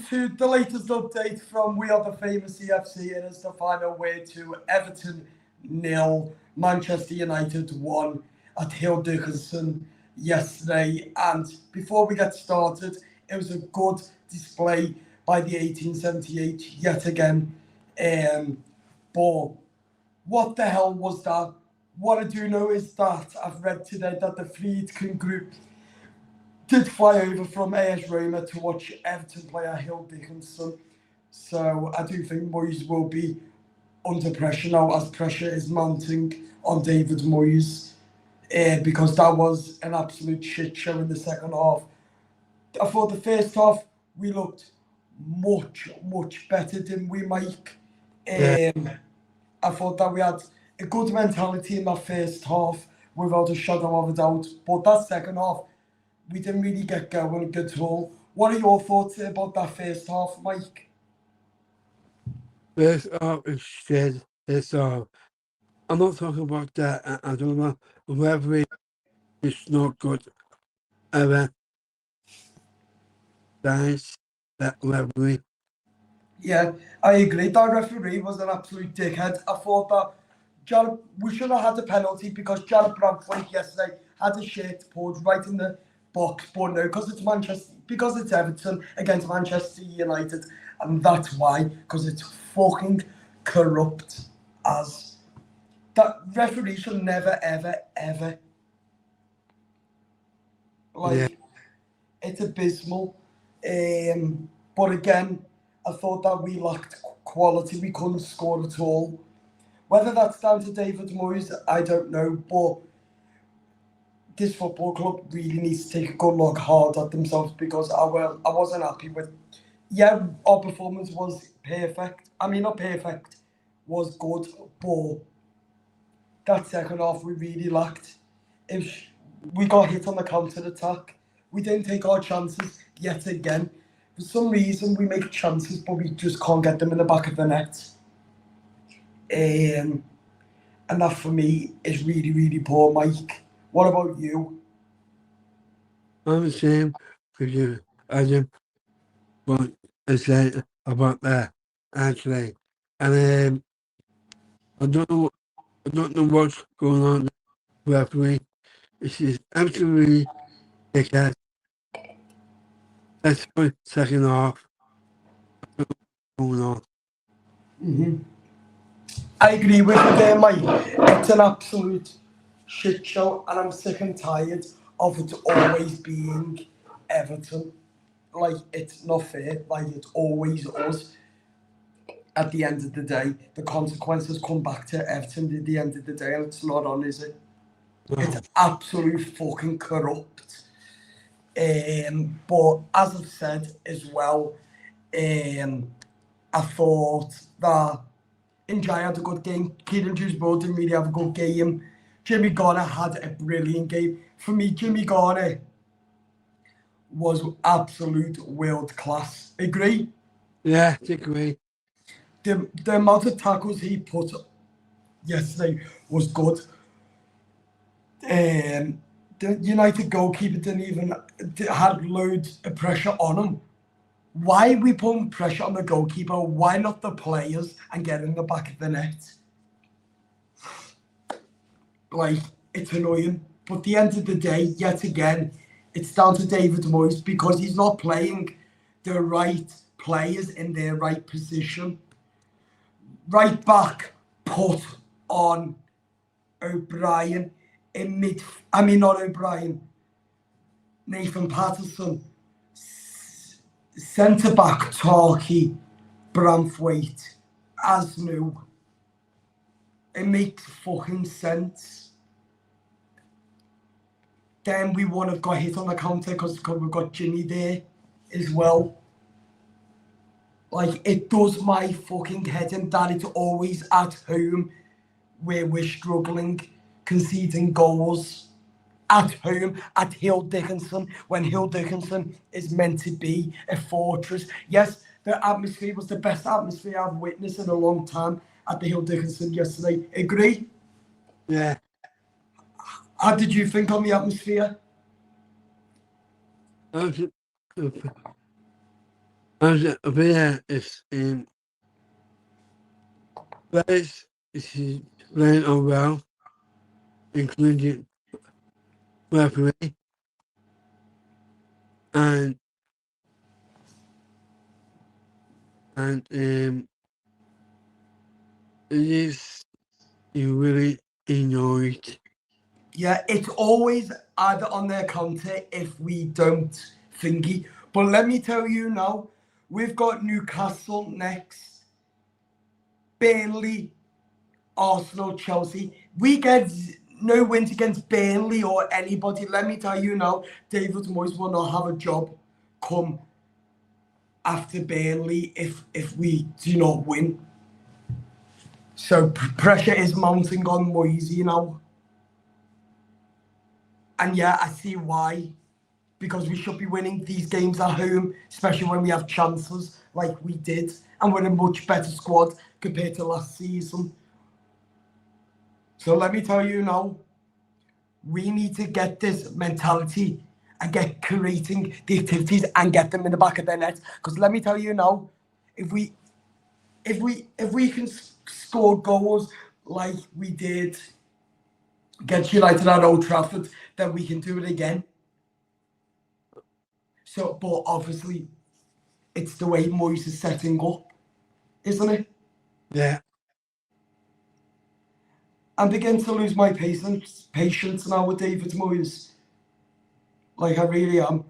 to the latest update from We Are the Famous EFC. It is the final way to Everton nil, Manchester United 1 at Hill Dickinson yesterday. And before we get started, it was a good display by the 1878 yet again. But what the hell was that? What I do know is that I've read today that the Friedkin group did fly over from AS Roma to watch Everton play at Hill Dickinson. So I do think Moyes will be under pressure now as pressure is mounting on David Moyes because that was an absolute shit show in the second half. I thought the first half we looked much better, didn't we, Mike? Yeah. I thought that we had a good mentality in that first half without a shadow of a doubt. But that second half, we didn't really get going at all. What are your thoughts about that first half, Mike? First off, it's shit. It's I'm not talking about that. I don't know. Referee is not good ever. That's that referee. Yeah, I agree. That referee was an absolute dickhead. I thought that we should have had a penalty because Jared Bradford yesterday had a shirt pulled right in the box, but no, because it's Everton against Manchester United, and that's why, because it's fucking corrupt as that referee should never, ever, Yeah. it's abysmal. But again, I thought that we lacked quality. We couldn't score at all. Whether that's down to David Moyes, I don't know. But this football club really needs to take a good look hard at themselves because I wasn't happy with. Yeah, our performance was perfect. I mean, not perfect, was good, but that second half we really lacked. If we got hit on the counter attack, we didn't take our chances yet again. For some reason, we make chances, but we just can't get them in the back of the net. And that for me is really poor, Mike. What about you? I'm the same with you, Adam. What I said about that actually, and I don't know what's going on with the referee. This is absolutely because that's the second half going on. I agree with you there, Mike. It's an absolute shit show, and I'm sick and tired of it always being Everton. Like, it's not fair. Like, it's always us. At the end of the day, the consequences come back to Everton at the end of the day, and it's not on, is it? No. It's absolute fucking corrupt. But as I've said as well, I thought that Njai had a good game. Kieran Dewsbury didn't really have a good game. Jimmy Garner had a brilliant game. For me, Jimmy Garner was absolute world class. Agree? Yeah, I agree. The amount of tackles he put yesterday was good. The United goalkeeper didn't even had loads of pressure on him. Why are we putting pressure on the goalkeeper? Why not the players and get in the back of the net? Like, it's annoying. But at the end of the day, yet again, it's down to David Moyes because he's not playing the right players in their right position. Right back, put on O'Brien. Not O'Brien. Nathan Patterson. Centre back, Tarky, Bramthwaite, Asnu. It makes fucking sense. Then we wouldn't have got hit on the counter because we've got Jimmy there as well. Like, it does my fucking head in that it's always at home where we're struggling, conceding goals. At home, at Hill Dickinson, when Hill Dickinson is meant to be a fortress. Yes, the atmosphere was the best atmosphere I've witnessed in a long time at the Hill Dickinson yesterday. Agree? Yeah. How did you think on the atmosphere? As a player, it's players is playing on well, including referee and and it is really annoyed. Yeah, it's always add on their counter if we don't thingy. But let me tell you now, we've got Newcastle next, Burnley, Arsenal, Chelsea. We get no wins against Burnley or anybody. Let me tell you now, David Moyes will not have a job come after Burnley if we do not win. So pressure is mounting on Moyes, you know. And yeah, I see why. Because we should be winning these games at home, especially when we have chances like we did. And we're a much better squad compared to last season. So let me tell you now, we need to get this mentality and get creating the activities and get them in the back of their net. Because let me tell you now, if we can score goals like we did against United at Old Trafford, then we can do it again. So, but obviously, it's the way Moyes is setting up, isn't it? Yeah. I'm beginning to lose my patience now with David Moyes. Like I really am.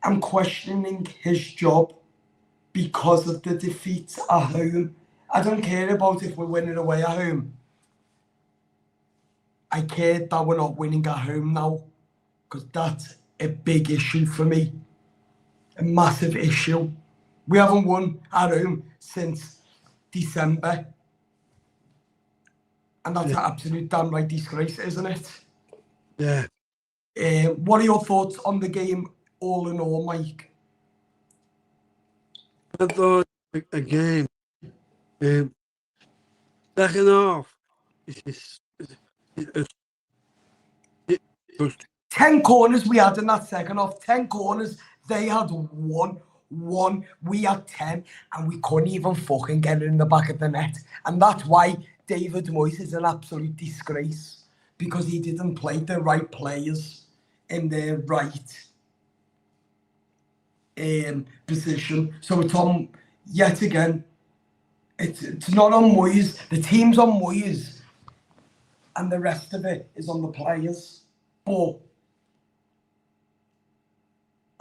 I'm questioning his job because of the defeats at home. I don't care about if we're winning away at home. I care that we're not winning at home now, because that's a big issue for me. A massive issue. We haven't won at home since December. And that's Yeah. an absolute damn right disgrace, isn't it? Yeah. What are your thoughts on the game all in all, Mike? I thought a game, second half, it's, it's, it was 10 corners we had in that second half. 10 corners. They had one. We had 10, and we couldn't even fucking get it in the back of the net. And that's why David Moyes is an absolute disgrace, because he didn't play the right players in the right position. So it's on, yet again, it's not on Moyes. The team's on Moyes, and the rest of it is on the players. But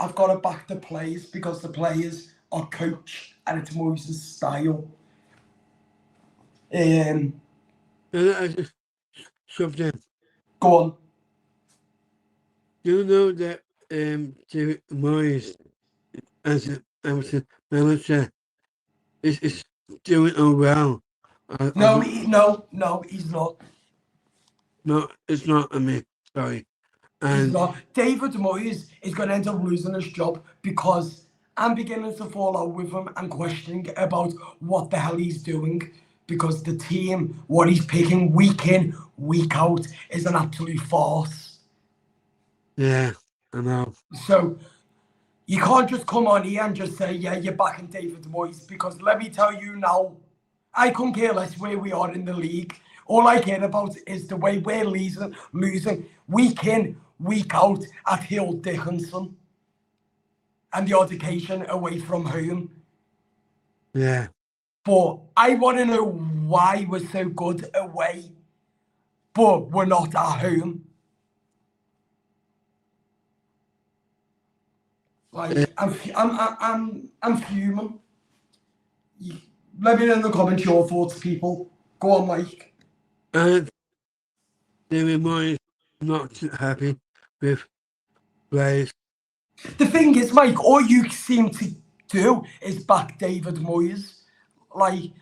I've got to back the players, because the players are coached and it's Moyes' style. and I just shoved in. Go on. You know that David Moyes as an Everton manager is doing well. I No, don't, no, he's not. no, it's not. I mean, sorry. He's And not. David Moyes is going to end up losing his job, because I'm beginning to fall out with him and questioning about what the hell he's doing. Because the team, what he's picking week in, week out, is an absolute farce. yeah, I know. So you can't just come on here and just say, yeah, you're backing David Moyes, because let me tell you now, I couldn't care less where we are in the league. All I care about is the way we're losing week in, week out at Hill Dickinson, and the odd occasion away from home. Yeah. But I want to know why we're so good away, but we're not at home. Uh, Like I'm fuming. Let me know in the comments your thoughts, people. Go on, Mike. and David Moyes not happy with players. The thing is, Mike, all you seem to do is back David Moyes, like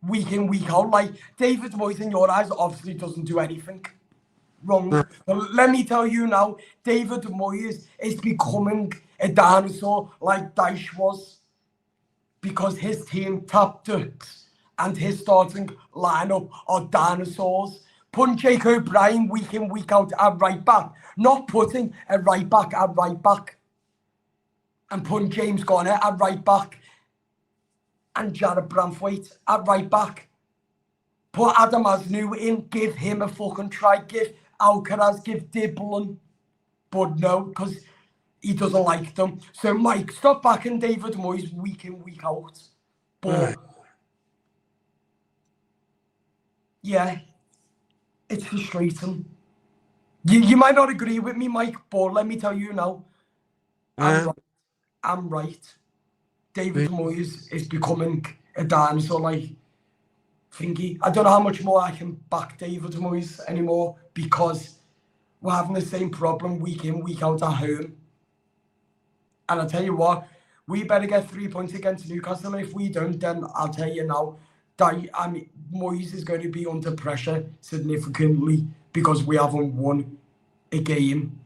week in, week out. Like David Moyes, in your eyes, obviously doesn't do anything wrong. No, But let me tell you now, David Moyes is becoming a dinosaur like Dyche was, because his team tapped it and his starting lineup are dinosaurs. Putting Jake O'Brien week in, week out at right back, not putting a right back at right back. and putting James Garner at right back and Jared Branthwaite at right back. Put Adam Asnew in, give him a fucking try, give Alcaraz, give Diblin. But no, because he doesn't like them. So, Mike, stop backing David Moyes week in, week out. But, yeah, it's frustrating. You might not agree with me, Mike, but let me tell you now, I'm right. David Moyes is becoming a dinosaur, like, thingy. I don't know how much more I can back David Moyes anymore because we're having the same problem week in, week out at home. And I'll tell you what, we better get 3 points against Newcastle. And if we don't, then I'll tell you now, Moyes is going to be under pressure significantly because we haven't won a game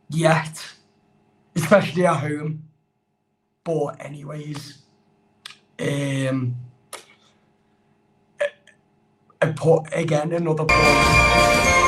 yet, especially at home. But anyways, I put again another point.